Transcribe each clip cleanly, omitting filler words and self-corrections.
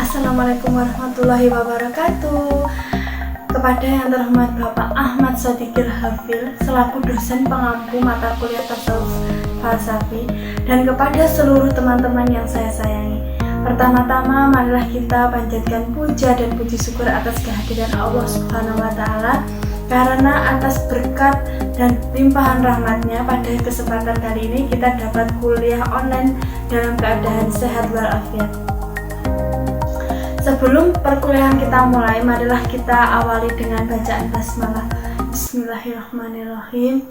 Assalamualaikum warahmatullahi wabarakatuh. Kepada yang terhormat Bapak Ahmad Sadiqir Hafil selaku dosen pengampu mata kuliah tasawuf falsafi, dan kepada seluruh teman-teman yang saya sayangi. Pertama-tama marilah kita panjatkan puja dan puji syukur atas kehadiran Allah Subhanahu wa Ta'ala, karena atas berkat dan limpahan rahmatnya pada kesempatan kali ini kita dapat kuliah online dalam keadaan sehat walafiat. Sebelum perkuliahan kita mulai, marilah kita awali dengan bacaan basmalah. Bismillahirrahmanirrahim.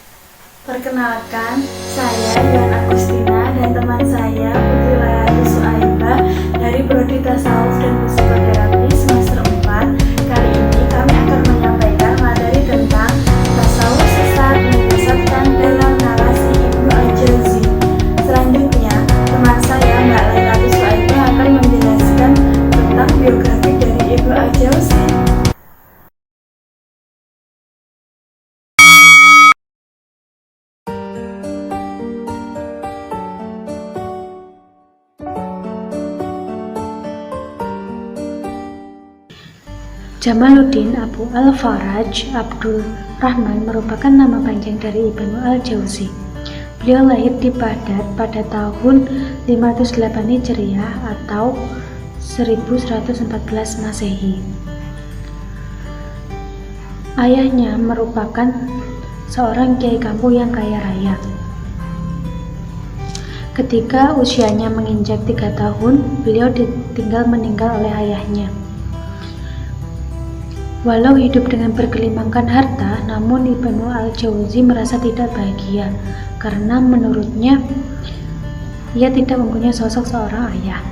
Perkenalkan, saya Yana Agustina dan teman saya Putri Layati Suaibah dari Prodi Tasawuf dan Psikoterapi semester 4. Kali ini kami akan menyampaikan materi tentang tasawuf sesat menyesatkan dalam narasi Ibnu Al-Jauzi. Selanjutnya, teman saya Mbak Layati Suaibah akan menjelaskan tentang biografi dari Ibnu Al-Jauzi. Jamaluddin Abu Al-Faraj Abdul Rahman merupakan nama panjang dari Ibnu Al-Jauzi. Beliau lahir di Baghdad pada tahun 508 Hijriah atau 1114 Masehi. Ayahnya merupakan seorang kiai kampung yang kaya raya. Ketika usianya menginjak 3 tahun, beliau ditinggal meninggal oleh ayahnya. Walau hidup dengan bergelimangkan harta, namun Ibnu Al-Jauzi merasa tidak bahagia karena menurutnya ia tidak mempunyai sosok seorang ayah.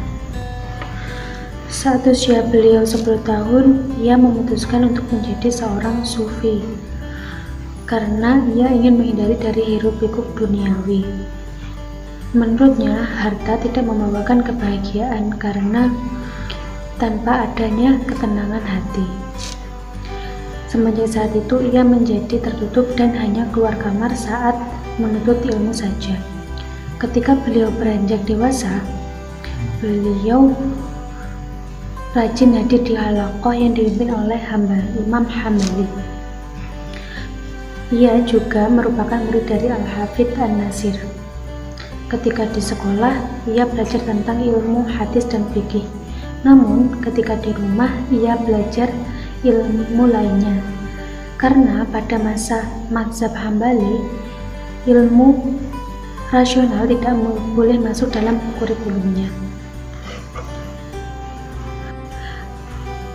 Saat usia beliau 10 tahun, ia memutuskan untuk menjadi seorang sufi karena ia ingin menghindari dari hiruk-pikuk duniawi. Menurutnya, harta tidak membawakan kebahagiaan karena tanpa adanya ketenangan hati. Semenjak saat itu ia menjadi tertutup dan hanya keluar kamar saat menuntut ilmu saja. Ketika beliau beranjak dewasa, beliau rajin hadir di halaqah yang dipimpin oleh Imam Hambali. Ia juga merupakan murid dari Al-Hafidz An-Nasir. Ketika di sekolah, ia belajar tentang ilmu hadis dan fikih. Namun, ketika di rumah, ia belajar ilmu lainnya, karena pada masa mazhab Hambali, ilmu rasional tidak boleh masuk dalam kurikulumnya.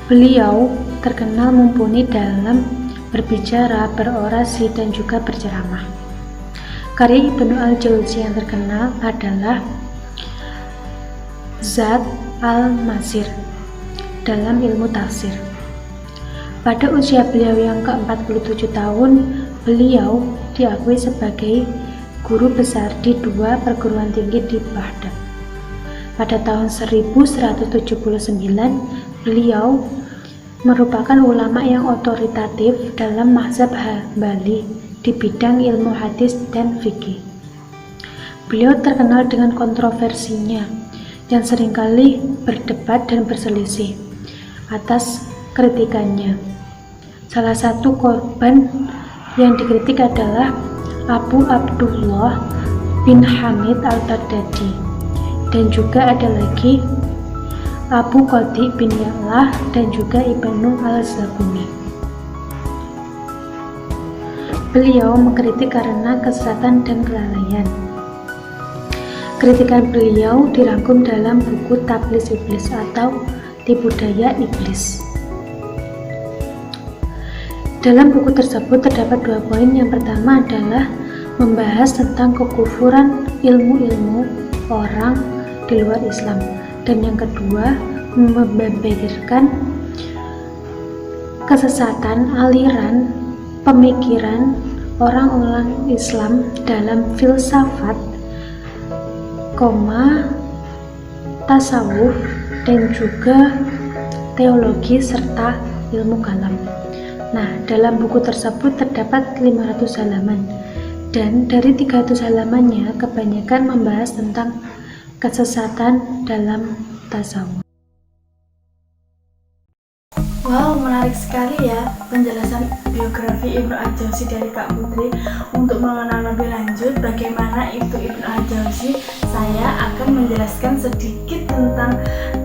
Beliau terkenal mumpuni dalam berbicara, berorasi, dan juga berceramah. Karya Ibnu Al-Jauzi yang terkenal adalah Zad al-Masir dalam ilmu tafsir. Pada usia beliau yang ke-47 tahun, beliau diakui sebagai guru besar di 2 perguruan tinggi di Baghdad. Pada tahun 1179, beliau merupakan ulama yang otoritatif dalam mazhab Hambali di bidang ilmu hadis dan fikih. Beliau terkenal dengan kontroversinya yang seringkali berdebat dan berselisih atas kritikannya. Salah satu korban yang dikritik adalah Abu Abdullah bin Hamid al-Baghdadi, dan juga ada lagi Abu Qadi bin Ya'lah dan juga Ibnu al-Zabuni. Beliau mengkritik karena kesesatan dan kelalaian. Kritikan beliau dirangkum dalam buku Tablis Iblis atau Tipu Daya Iblis. Dalam buku tersebut terdapat 2 poin. Yang pertama adalah membahas tentang kekufuran ilmu-ilmu orang di luar Islam, dan yang kedua membeberkan kesesatan aliran pemikiran orang-orang Islam dalam filsafat, tasawuf, dan juga teologi serta ilmu kalam. Nah, dalam buku tersebut terdapat 500 halaman, dan dari 300 halamannya kebanyakan membahas tentang kesesatan dalam tasawuf. Wow, menarik sekali ya penjelasan biografi Ibnu Al-Jauzi dari Kak Putri. Untuk mengenal lebih lanjut bagaimana itu Ibnu Al-Jauzi, saya akan menjelaskan sedikit tentang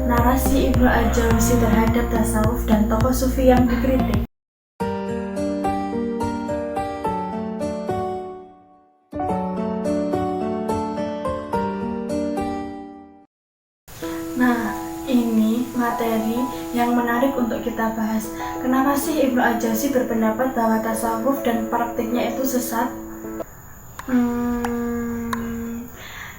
narasi Ibnu Al-Jauzi terhadap tasawuf dan tokoh sufi yang dikritik. Nah, ini materi yang menarik untuk kita bahas. Kenapa sih Ibnu Al-Jauzi berpendapat bahwa tasawuf dan praktiknya itu sesat?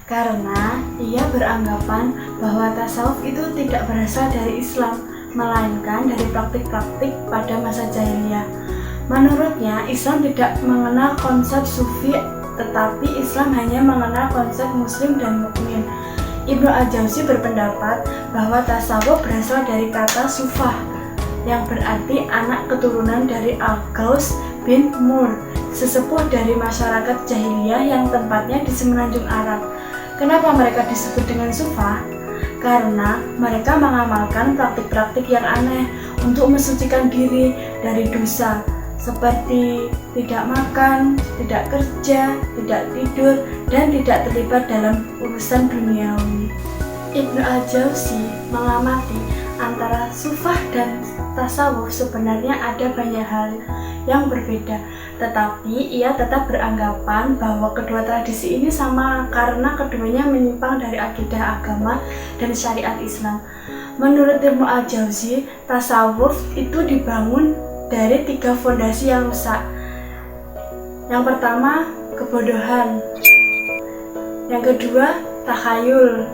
Karena ia beranggapan bahwa tasawuf itu tidak berasal dari Islam, melainkan dari praktik-praktik pada masa jahiliyah. Menurutnya, Islam tidak mengenal konsep sufi, tetapi Islam hanya mengenal konsep muslim dan mukmin. Ibnu Al-Jauzi berpendapat bahwa tasawuf berasal dari kata sufah, yang berarti anak keturunan dari Al-Ghaus bin Mur, sesepuh dari masyarakat jahiliyah yang tempatnya di semenanjung Arab. Kenapa mereka disebut dengan sufah? Karena mereka mengamalkan praktik-praktik yang aneh untuk mensucikan diri dari dosa, seperti tidak makan, tidak kerja, tidak tidur, dan tidak terlibat dalam urusan duniawi. Ibnu Al-Jauzi mengamati antara sufah dan tasawuf sebenarnya ada banyak hal yang berbeda, tetapi ia tetap beranggapan bahwa kedua tradisi ini sama karena keduanya menyimpang dari akidah agama dan syariat Islam. Menurut Ibnu Al-Jauzi, tasawuf itu dibangun dari 3 fondasi yang rusak. Yang pertama, kebodohan. Yang kedua, takhayul.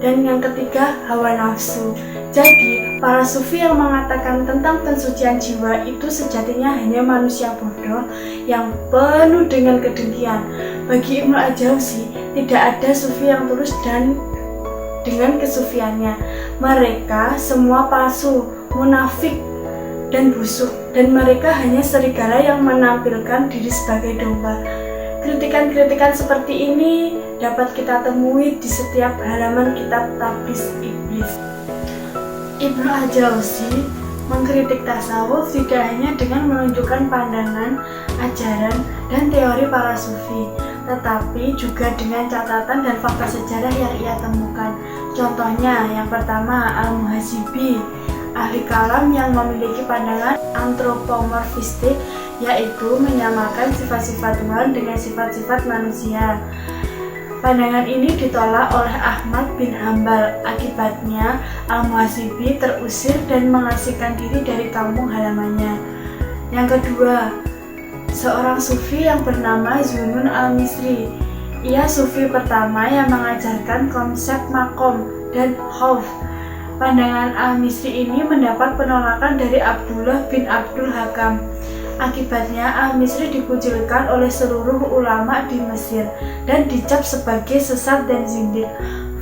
Dan yang ketiga, hawa nafsu. Jadi, para sufi yang mengatakan tentang pensucian jiwa itu sejatinya hanya manusia bodoh yang penuh dengan kedengkian. Bagi Ibnu Al-Jauzi, tidak ada sufi yang tulus dan dengan kesufiannya. Mereka semua palsu, munafik, dan busuk, dan mereka hanya serigala yang menampilkan diri sebagai domba. Kritikan-kritikan seperti ini dapat kita temui di setiap halaman kitab Tabris Iblis. Ibnu Al-Jauzi mengkritik tasawuf tidak hanya dengan menunjukkan pandangan, ajaran, dan teori para sufi, tetapi juga dengan catatan dan fakta sejarah yang ia temukan. Contohnya, yang pertama, Al-Muhasibi, ahli kalam yang memiliki pandangan antropomorfistik, yaitu menyamakan sifat-sifat Tuhan dengan sifat-sifat manusia. Pandangan ini ditolak oleh Ahmad bin Hambal. Akibatnya, Al-Muhasibi terusir dan mengasingkan diri dari kampung halamannya. Yang kedua, seorang sufi yang bernama Zunun al-Misri. Ia sufi pertama yang mengajarkan konsep makom dan khauf. Pandangan Al-Misri ini mendapat penolakan dari Abdullah bin Abdul Hakam. Akibatnya Al-Misri dikucilkan oleh seluruh ulama di Mesir dan dicap sebagai sesat dan zindik.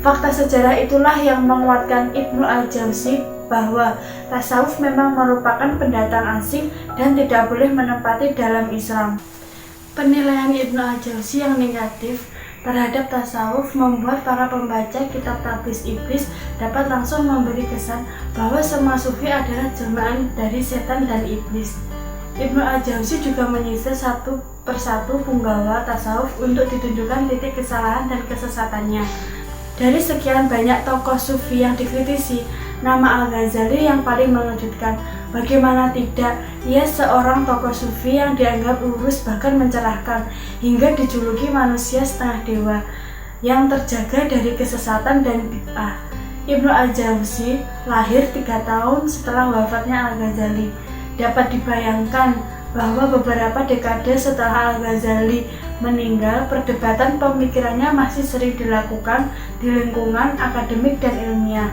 Fakta sejarah itulah yang menguatkan Ibnu Al-Jauzi bahwa tasawuf memang merupakan pendatang asing dan tidak boleh menempati dalam Islam. Penilaian Ibnu Al-Jauzi yang negatif terhadap tasawuf membuat para pembaca kitab Tabris Iblis dapat langsung memberi kesan bahwa semua sufi adalah jelmaan dari setan dan iblis. Ibnu Al-Jauzi juga menyisir satu persatu punggawa tasawuf untuk ditunjukkan titik kesalahan dan kesesatannya. Dari sekian banyak tokoh sufi yang dikritisi, nama Al-Ghazali yang paling mengejutkan. Bagaimana tidak, ia seorang tokoh sufi yang dianggap lurus bahkan mencerahkan, hingga dijuluki manusia setengah dewa yang terjaga dari kesesatan dan bid'ah. Ibnu Al-Jauzi lahir 3 tahun setelah wafatnya Al-Ghazali. Dapat dibayangkan bahwa beberapa dekade setelah Al-Ghazali meninggal, perdebatan pemikirannya masih sering dilakukan di lingkungan akademik dan ilmiah.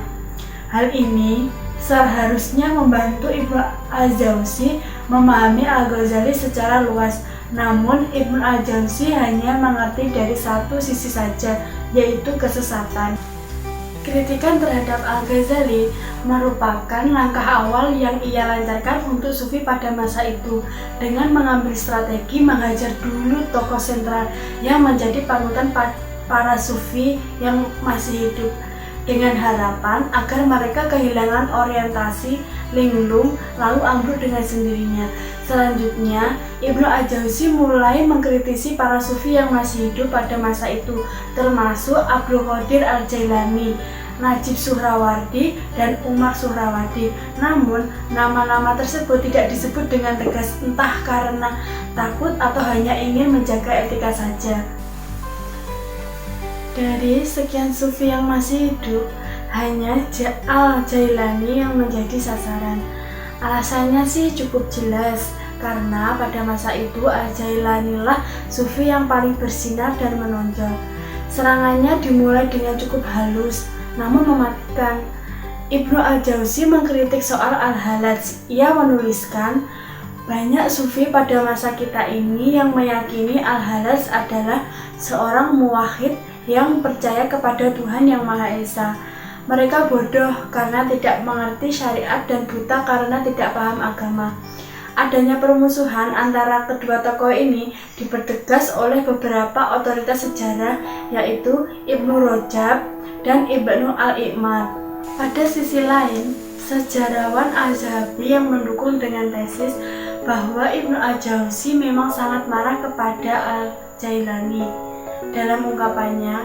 Hal ini seharusnya membantu Ibnu Al-Jauzi memahami Al-Ghazali secara luas. Namun Ibnu Al-Jauzi hanya mengerti dari satu sisi saja, yaitu kesesatan. Kritikan terhadap Al-Ghazali merupakan langkah awal yang ia lancarkan untuk sufi pada masa itu, dengan mengambil strategi menghajar dulu tokoh sentral yang menjadi panutan para sufi yang masih hidup, dengan harapan agar mereka kehilangan orientasi linglung, lalu ambruk dengan sendirinya. Selanjutnya, Ibnu Al-Jauzi mulai mengkritisi para sufi yang masih hidup pada masa itu, termasuk Abdul Qadir Al-Jailani, Najib Suhrawardi, dan Umar Suhrawardi. Namun, nama-nama tersebut tidak disebut dengan tegas, entah karena takut atau hanya ingin menjaga etika saja. Dari sekian sufi yang masih hidup, hanya Al-Jailani yang menjadi sasaran. Alasannya sih cukup jelas, karena pada masa itu Al-Jailani lah sufi yang paling bersinar dan menonjol. Serangannya dimulai dengan cukup halus, namun mematikan. Ibnu Al-Jauzi mengkritik soal Al-Halaj. Ia menuliskan, banyak sufi pada masa kita ini yang meyakini Al-Halaj adalah seorang muwahhid yang percaya kepada Tuhan Yang Maha Esa. Mereka bodoh karena tidak mengerti syariat dan buta karena tidak paham agama. Adanya permusuhan antara kedua tokoh ini dipertegas oleh beberapa otoritas sejarah, yaitu Ibnu Rajab dan Ibnu Al-Iqmad. Pada sisi lain, sejarawan Az-Zahabi yang mendukung dengan tesis bahwa Ibnu Al-Jauzi memang sangat marah kepada Al-Jailani. Dalam ungkapannya,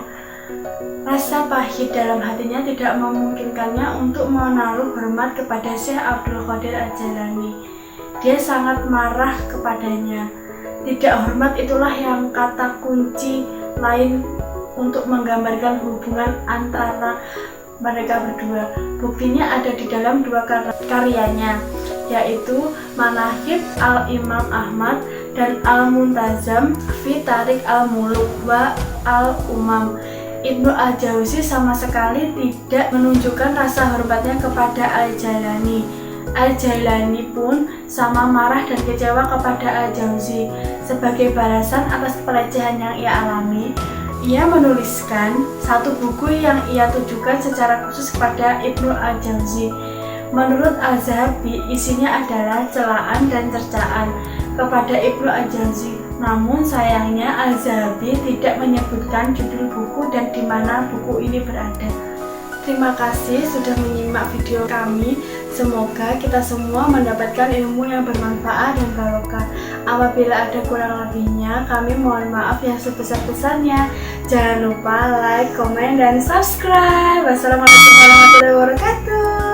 rasa pahit dalam hatinya tidak memungkinkannya untuk menaruh hormat kepada Syekh Abdul Qadir Al-Jailani. Dia sangat marah kepadanya. Tidak hormat itulah yang kata kunci lain untuk menggambarkan hubungan antara mereka berdua. Buktinya ada di dalam dua karyanya, yaitu Manaqib Al-Imam Ahmad dan Al-Muntazam fi Tarik Al-Muluk wa Al-Umam. Ibnu Al-Jauzi sama sekali tidak menunjukkan rasa hormatnya kepada Al-Jailani. Al-Jailani pun sama marah dan kecewa kepada Al-Jauzi. Sebagai balasan atas pelecehan yang ia alami, ia menuliskan satu buku yang ia tujukan secara khusus kepada Ibnu Al-Jauzi. Menurut Al-Zahabi, isinya adalah celaan dan cercaan kepada Ibnu Al-Jauzi. Namun sayangnya Al-Zahabi tidak menyebutkan judul buku dan di mana buku ini berada. Terima kasih sudah menyimak video kami. Semoga kita semua mendapatkan ilmu yang bermanfaat dan barokah. Apabila ada kurang lebihnya, kami mohon maaf yang sebesar-besarnya. Jangan lupa like, komen, dan subscribe. Wassalamualaikum warahmatullahi wabarakatuh.